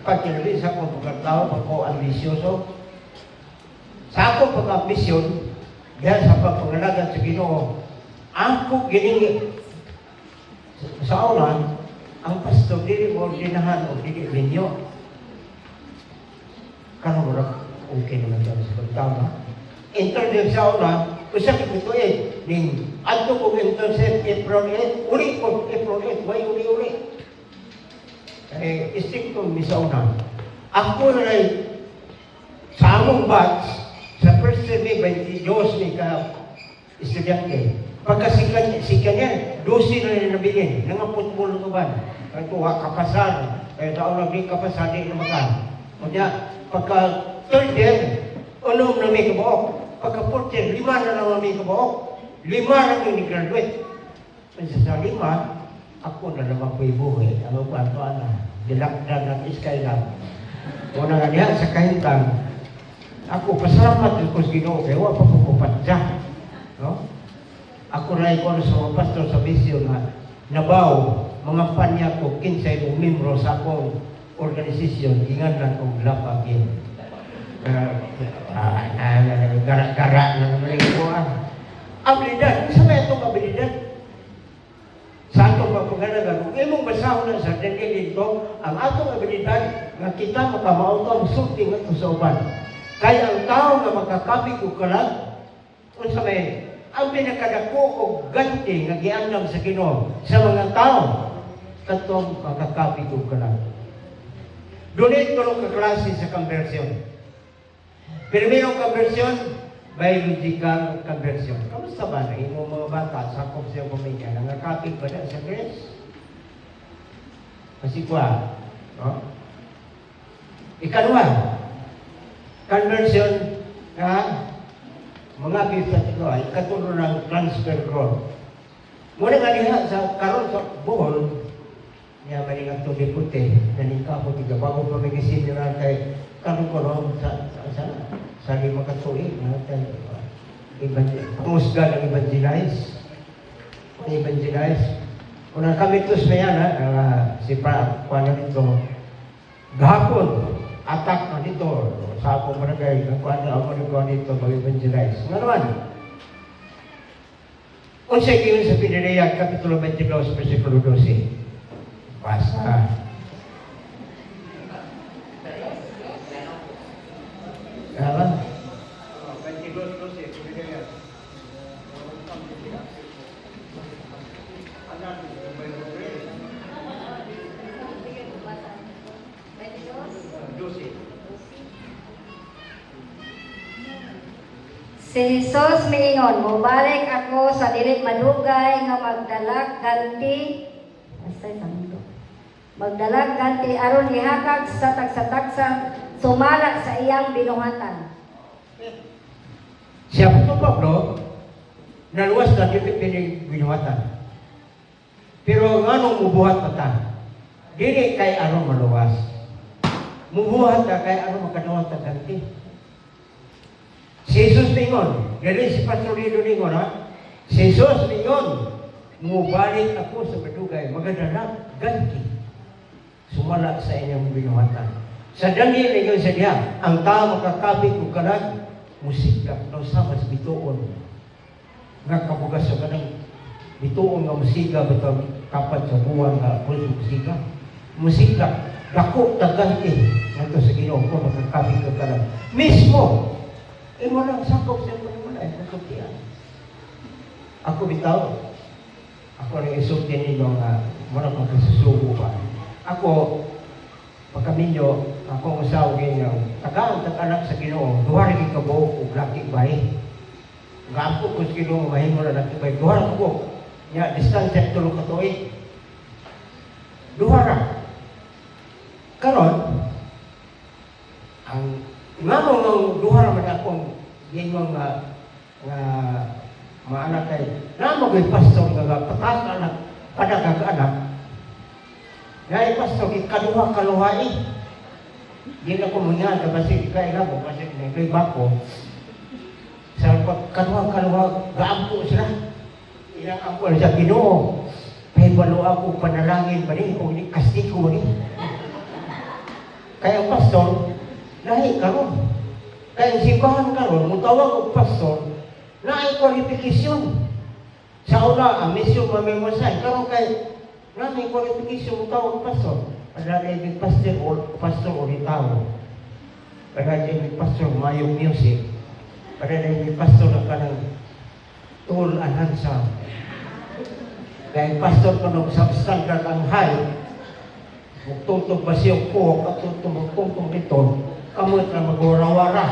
pagkilabis sa akong pagkatao, pag ko ambisyoso, sa akong pag-ambisyon, dahil sa pagpangalagan sa Ginoo, ako gining sa una, ang pastor dili mo ordinahan o dili ninyo. Karon mo okay naman dyan sa pagtao na. Internship sa una, usap ito ning adto ko internship April 8, uli ko April 8, way uli. Istikto mi sa una. Ako na sa among batch, sa first survey, 22 ni ka estudyante. Pagkasikan niya, 12 na rin nabilin. Nangaputbol ko ba? Kaya tuwa kapasar. Kaya taon na di kapasar, di na maka. Kaya pagka third year, unom na may kabuok. Pagka fourth year, 5 na lang may kabuok. 5 na yung ni-graduate. Sa 5, ako na naman ko'y buhay. Ano ba ito, dilakdan at iskailan. Una nga niya, sa kahintang, ako, pasalamat ko sa Ginoo, kaya wala pa po patya. No? Ako na ikaw sa mga pastor sa bisyo na nabaw, mga panya ko, 15 membro sa akong organisasyon, ingan na kong lapagin. Gara-gara na naman ito. Abilidad, sa may itong abilidad? Sa atong pagpagalaga, kung imong basahon na sa dili dito, ang atong abilidad nga kita makamautang sulting at sa uban. Kaya ang tao nga makakabig o kalag, kung sa may, ang pinakadako o ganti nga giandam sa Ginoo sa mga tao, katong makakabig o kalag. Doon tulong kaklase sa conversion. Primero conversion, biological conversion. Kamusta ba na imo mga bata sa sakop sa pamilya? Nangakapig ba na sa Grace? Pasikwa. No? Ikalawa, conversion na mga bisat ko ay katulong ng transfer growth. Muna nga niya sa karon sa buhol, niya malingat ito dipute, naningka po tiga bago pa may gisinira kay karon sa lima katuig natin pumusga ng evangelize. Unang kamitos na yan, si Paano nito, gahapon, atak na dito, sa akong barangay, ako nito, mag-evangelize. Nga naman, unsay kiyon sa Pinilaya, Kapitulo 22, versikulo 12. Basta. Alam? 22, 12, Pinilaya. Si Jesus miingon, mubalik ako sa dili madugay nga magdalag ganti. Asay santo. Magdalag ganti aron ihatag sa tagsa-tagsa sumala sa iyang binuhatan. Si Apostol Pablo, naluwas na dito binuhatan. Pero nganong mubuhat pa ta? Dili kay aron maluwas. Mubuhat ka kay aron makadawat ta ganti. Si Jesus ningon, dili si Pastor Lido ningon ha? Si Jesus ningon, mubalik ako sa madugay, magadalag ganti. Sumala sa inyong binuhatan. Sa Daniel ningon sa diya, ang tao makakapit o kalag, musika, no sama sa bituon. Nga kabugas sa kanang bituon nga musika, bitaw kapat sa buwan nga pulso musika. Musika, dako taganti, nga sa Ginoo ko makakapit o kalag. Mismo, mo lang sakop sa mga mulay, masuktian. Ako bitaw, ako nang isulti ninyo nga, muna kong kasusubo pa. Ako, pagkaminyo, akong usaw ganyan, tagaan tag-anak sa Ginoo, duha rin ikabuo o lakik bahay. Gapo ko sa Ginoo, mahimo na lakik bahay. Duha rin ko, niya, distansya tulog ka tuwi. Duha rin. Karon, ang ngano ng duha rin man akong ginong mga anak kay, namo kay pastor nga patak anak, padagag anak, dahil pastor, ikaduha kaluhai. Di na ko muna, kasi kaya na mo, kasi kay bako. Sa kaduha, gaampo sila. Ilang ampo na siya, Ginoo. Kaya balo ako panalangin ba rin, o kasti ko ba rin. Kaya pastor, lahi karon. Kaya simbahan karon, mutawag og pastor, na ay kwalifikasyon. Sa una, ang misyon mamimosay. Karon kay na may kwalifikasyon mutawag pastor. Pada may pastor o ritaw. Pada may pastor mayong music. Pada may pastor na kanang tulanan sa. Kaya pastor ko nung sa standard ang high, magtungtong ba siyang po, magtungtong ito, kamot na mag-wara-wara.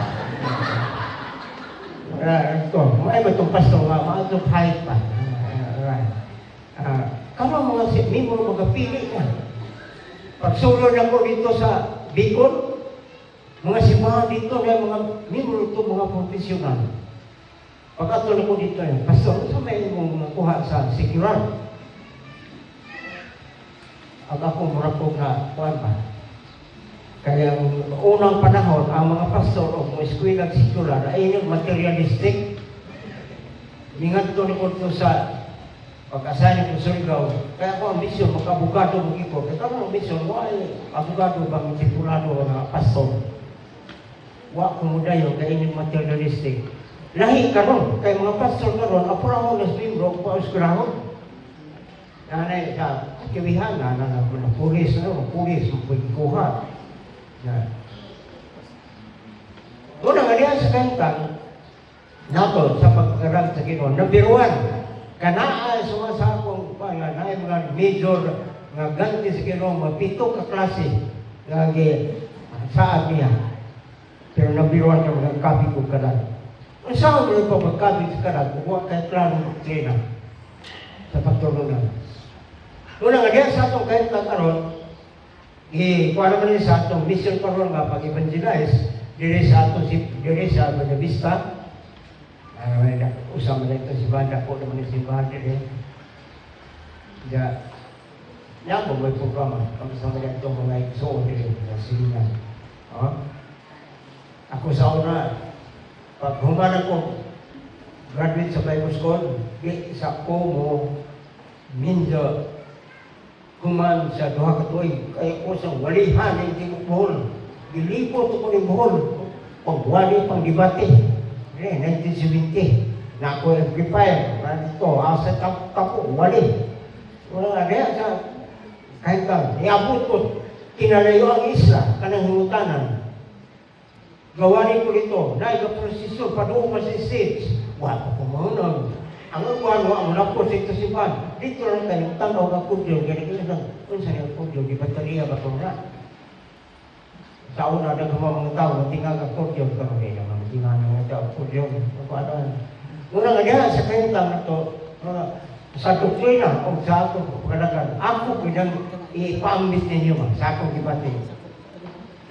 Ito, may ba itong pastor nga, maatong high pa. Kamu mga mimo magapili ka. Pagsulod ako dito sa Bicol, mga simbahan dito, may mga mimo ito mga profesional. Pagkatulog ko dito, pastor, sa may mong nakuha sa sekular. Ang ako marapog na kuhan pa. Kaya unang panahon, ang mga pastor o mga eskwela sekular ay yung materialistic. Ingat ko ito sa pag-asahin ko sa Surigao. Kaya ako ang misyon, mag-abogado mo iko. Kaya ako ang misyon, ay abogado bang titulado na pastor. Wa kumudayo, kaya yung materialistic. Lahi karon, kaya mga pastor karon, apurahon na swimbro, pa-eskwelahon. Nanay sa kiwihan na pulis magpagkuha. Una nga diyan sa kantang, nato sa pagkarang sa Ginoo, nabiruan, kanaan sa akong na mga major nga ganti sa Ginoo, mapito ka klase nga saad niya. Pero nabiruan ka mga kapi ko kanan. Ang saan mo pa magkabi sa kanan, huwag kayo klaro doktrina sa pagturunan. Una nga diyan sa atong kahit karon, kuha naman sa atong mission karon nga pag-evangelize, diri sa Buenavista, usama na ito si Banda po naman si Banda diri. Yan po may programa, kasama na itong mga igsoon diri sa silingan. Ako sa una, pag human ako, graduate sa Bible School, sa Como, Minjo, kuman sa duha ka tuig, kaya ko sa walihan ng Tingog Bohol. Gilipot ko ng Bohol, pagwali pang debate. 1970, na ako amplifier, ito, asa tapo, wali. Wala nga diya sa, kahit ka, iabot ko, kinalayo ang isla, kanang himutanan. Gawanin ko dito, naiga-prosesor, padoon ka sa stage. Wala ko kumaunang. Ang kuhan mo, ang lapos ito si Pan. Dito lang tayo, tanaw ka kudyo, ganyan lang. Kung saan yung kudyo, di baterya ba ito na? Sa una, nagkama mga tao, tinggal ka kudyo, karoon na mga ginano nga daw po yun. Muna nga diyan, sa kayong na to, sa doktrina, o sa ako, pagkalagan, ako pinang ipaambit ninyo sa akong ibati.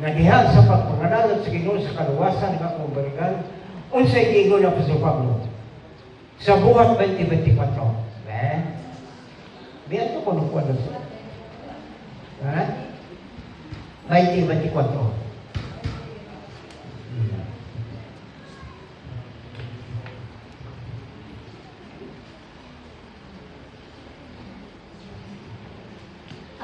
Nga diha sa pagpangalagan sa Ginoo sa kaluwasan ng akong balikan, unsay giingon na Apostol Pablo. Sa buhat 2024. Biyan ko kung kuwan na siya. 2024.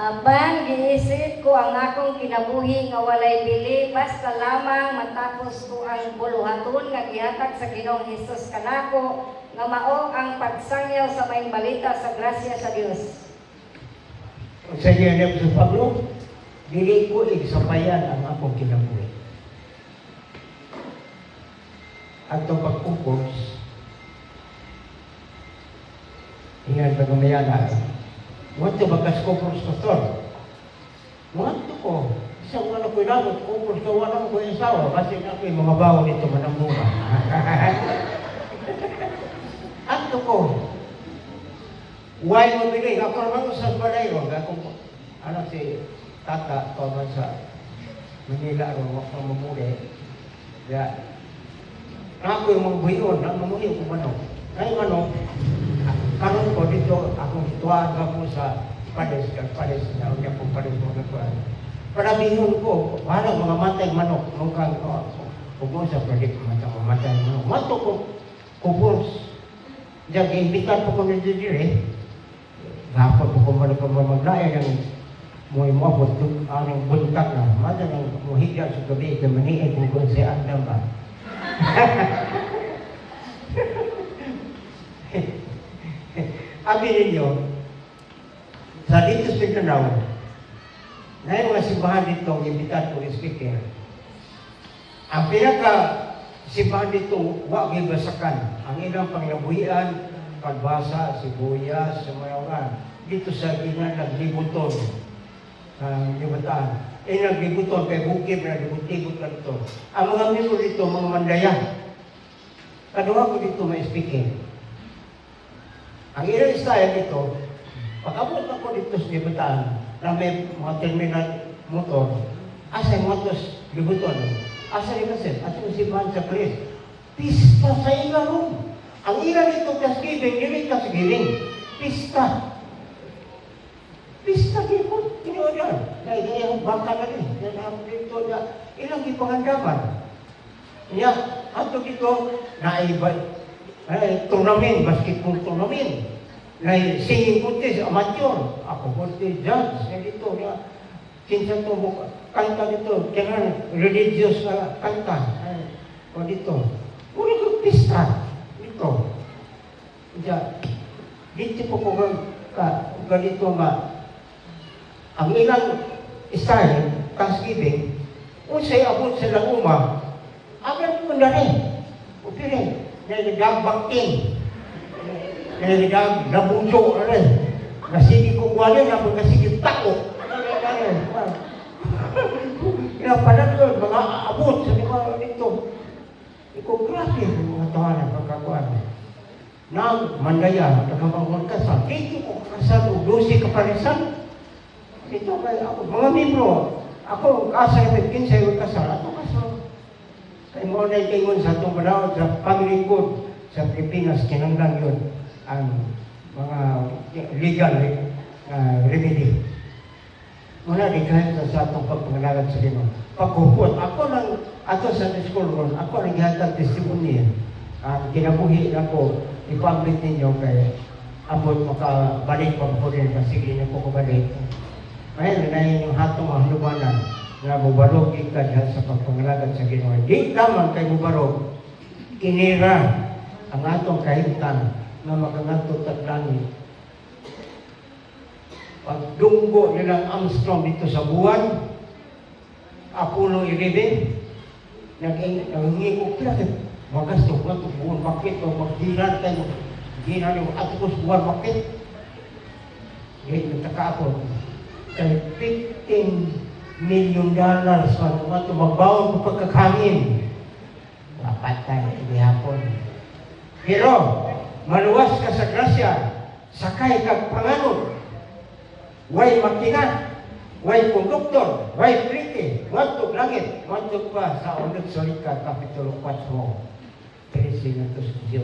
Aban, giisip ko ang akong kinabuhi nga walay bili, basta lamang matapos ko ang buluhaton nga gihatag sa Ginoong Hesus kanako, nga mao ang pagsangyaw sa maayong balita sa grasya sa Dios. Sa iyo ni Apostol Pablo, dili ko igsapayan ang akong kinabuhi. At itong pagkukos, ingat na gumayana, Wanto bagas kumpros pastor. Wanto ko. Isang wala ko inabot, kumpros ka wala ko yung sawa. Kasi ako yung mga bawa nito manamura. Ato ko. Huwag mo bilay. Ako naman sa balay. Ano si tata, tawag sa Manila, huwag mo mamuli. Kaya, ako yung mga buyon, namumuhi ko manok. Ngayon manok, karon ko dito, akong tuwag ako sa palis na unya kong palis mo nagkuhan. Parabihon ko, parang mga matay manok, mukhang kung sa palit matay manok. Mato ko, kubos. Diyan, imbitan po ko na dito Gapon po ko maglaya ng mga mabot, ang buntak na. Mata ng muhigyan sa gabi, na maniin kung si Adam ba. Abi ninyo, sa dito sa Mindanao, na yung mga simbahan dito, imbitan ko yung speaker. Ang simbahan dito, huwag ibasakan. Ang ilang panglabuhian, kalbasa, sibuyas, sumayawan. Dito sa ilan, naglibuton. Libutan. Naglibuton, kaya bukib na libutibot lang ito. Ang mga milo dito, mga mandaya. Kaduha ko dito may speaker. Ang ilang style dito, pag-abot ako dito sa libutan, na may mga terminal motor, asa yung motos libuton. Asa yung kasi, at yung simbahan sa Chris, pista sa ila ron. Ang ila dito kasgiving, hindi kasgiling. Pista. Pista dito, tinoodan. Dahil yung bangka na rin. Yan dito, ilang ipangandaman. Yan, ato dito, naibay. Tournament, basketball tournament. Na singing contest, amateur. Ako contest, judge. Dito, kinsa to mo, kanta dito. Kaya religious na kanta. O dito. Uli ko pista. Dito. Dito po ko ganito nga. Ang ilang style, Thanksgiving, unsay abot sa laguma, alam ko na rin. O pirin. Naligang bakting. Naligang nabujo na rin. Nasigi kong wala na pag nasigi tako. Pinapalag yun, mga abot sa mga dito. Ikografi ng mga tawanan, pagkakuan. Nang mandaya, nagkamang kasal. Dito ko kasal o 12 kapalisan. Dito kaya ako, mga membro, ako kasal na 15 kasal. Ato kasal. Kaya mo na ikaingon sa itong panahon sa family code sa Pilipinas, kinanglan yun ang mga legal remedy. Muna di kahit sa itong pagpangalagan sa Ginoo. Pagkupot, ako lang, ato sa school ron, ako lang ihatag testimony. Kinabuhi na ko, ipambit ninyo kay abot makabalik pag po rin, sige na po kabalik. Ngayon, na yung hatong mahlumanan na mubarog ka diyan sa pagpangalagan sa Ginoo. Di lamang kay mubarog, kinira ang atong kahimtang na makangatod at langit. Pagdunggo nilang Armstrong dito sa buwan, Apollo 11, naghingi ko kila magasto ko ito buwan bakit o magdiran tayo ginan yung atos buwan bakit. Ngayon, nagtaka ako kay $15 million sa mga ito magbawang ko pagkakangin. Dapat patay gihapon. Pero maluwas ka sa grasya, sakay kag panganod. Way makina, way konduktor, way priti, wantog langit, wantog pa sa unod solika kapitulo 4. 13:18.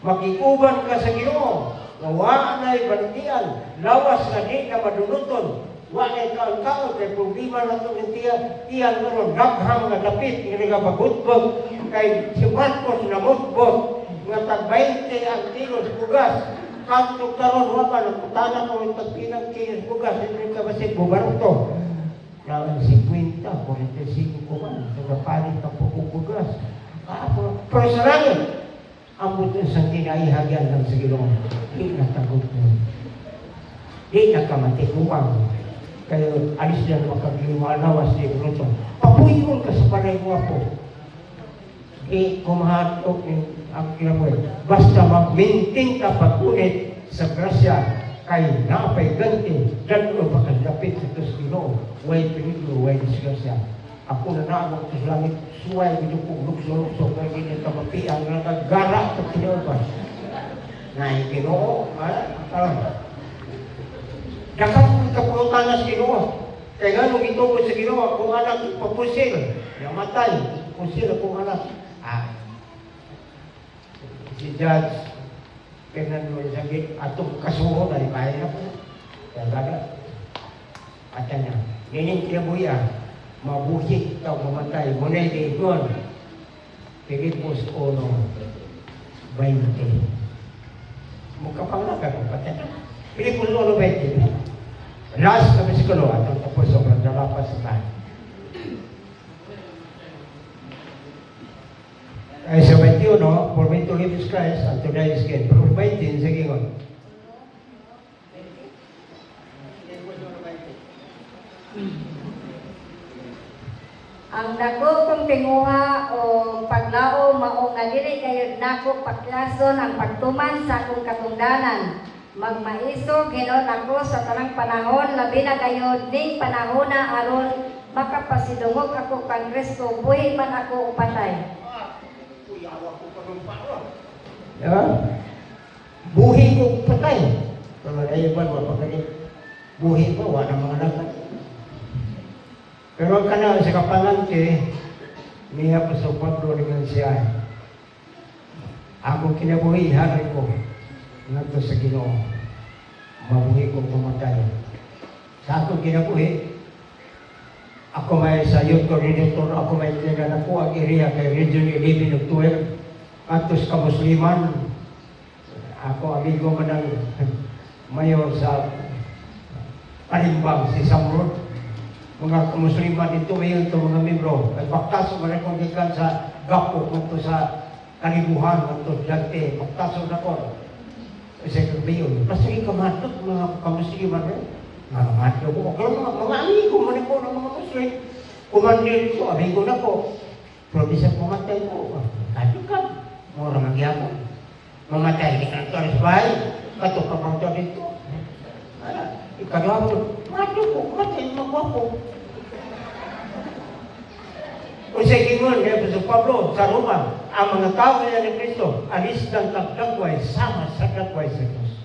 Makikuban ka sa Ginoo, nga wa na'y baligyan, lawas na di na madunuton, wa na'y kaon-kaon, kay problema na ito ng tiyan karon daghang nga dapit, nga bagutbog, kay si Marcos na mutbog, nga tag 20 ang kilos bugas, kanto karon wa pa nagputana ko yung tagpinang kilos bugas, hindi ka basig bubaruto. Na 50, 45 ko man, nagapalit ka po bugas. Pero sa langit, ang buto sa kinaihagyan ng sa Ginoo, di natagot mo. Di nakamatikuwang. Kayo, alis na makagiliwa lawas di bruto. Papuyon ka sa panay mo po. Di kumahatok ang kinamoy. Basta mag-maintain ka pag-unit sa grasya, kay napay ganti, dalo makadapit sa Diyos Ginoo. Way peligro, way disgrasya. Ako na naamang sa langit, suway, binupulog, sulok, kaya ganyan kamapiang, nagagara sa kinauban. Na Ginoo, dakang kapulutan na sa Ginoo. Kaya nga nung itubos sa Ginoo, kung anak papusil, namatay, pusil akong anak. Si Judge, Fernando Isagit, atong kasuho na ibahin na po. Kaya gada, at niya, nining kinabuya, mabuhit tao mamatay. Munay di doon. Pilipos 1:20. Magkapanglaga kung patay. Pilipos 1:20. Last na masikulo at ang tapos sobrang dalapas sa tayo. Ay sa 21, for me to live is Christ and to die is gain. Pero 19, sige ko. Ang dako kong tinguha o paglao mao nga dili kayo nako paklason ang pagtuman sa akong katungdanan. Magmaisog hinon ako sa tanang panahon, labi na kayo ning panahona aron makapasidungog ako kang Kristo, buhi man ako o patay. Buhi ko patay. Pero ayaw ba mapagalit? Buhi ko, wala mga lagat. Pero kana sa kapangante, niya pa sa Pablo dengan siya. Ako kinabuhi, hari ko. Nagto sa Ginoo. Mabuhi ko pumatay. Sa ako kinabuhi, ako may sa youth coordinator, ako may tinagan ako ang area kay Region 11 of 12. Atos ka Musliman. Ako amigo man ng mayor sa Palimbang, si Samrod. Mga Musliman dito ngayon ito mga membro. Ay baktaso man akong gikan sa Gapo, kunto sa Kalibuhan, kunto dati. Baktaso na ko. Kasi kabiyon. Kasi ikamatok mga kamusliman rin. Mga mato ko. Pero mga amigo man ako ng mga Muslim. Kumandir ko, amigo na ko. Pero bisa pumatay ko. Kaya ka. Mura magyapon. Mamatay. Di ka nagtoris bahay. Kato ka pang dito. Ikadwapon. Mato ko. Matay magwapo. Kung sa Gingon, kaya sa Pablo, sa Roma, ang mga tao kaya ni Kristo, alis ng tagdagway, sama sa dagway sa Diyos.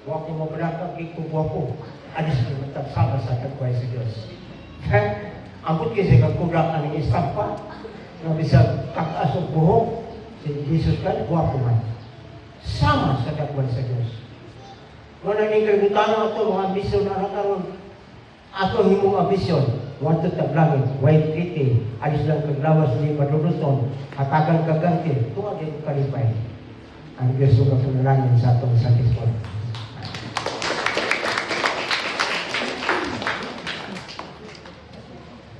Wapo mo balakang ikuwapo, alis ng tagsama sa dagway sa Diyos. Kaya, ambot kasi kagkudak ang istampa, na bisa kak-asong buhok, si Jesus ka, wapo man. Sama sa dagway sa Diyos. Muna ning kalibutan ito, mga ambisyon na nakaroon. Ato himong ambisyon, wanto taglangit, white treaty, alis lang kaglawas ni Paduruton, hatagan kaganti, tuwa din kalipay. Ang Diyos ko kapunalanin sa atong satisfy.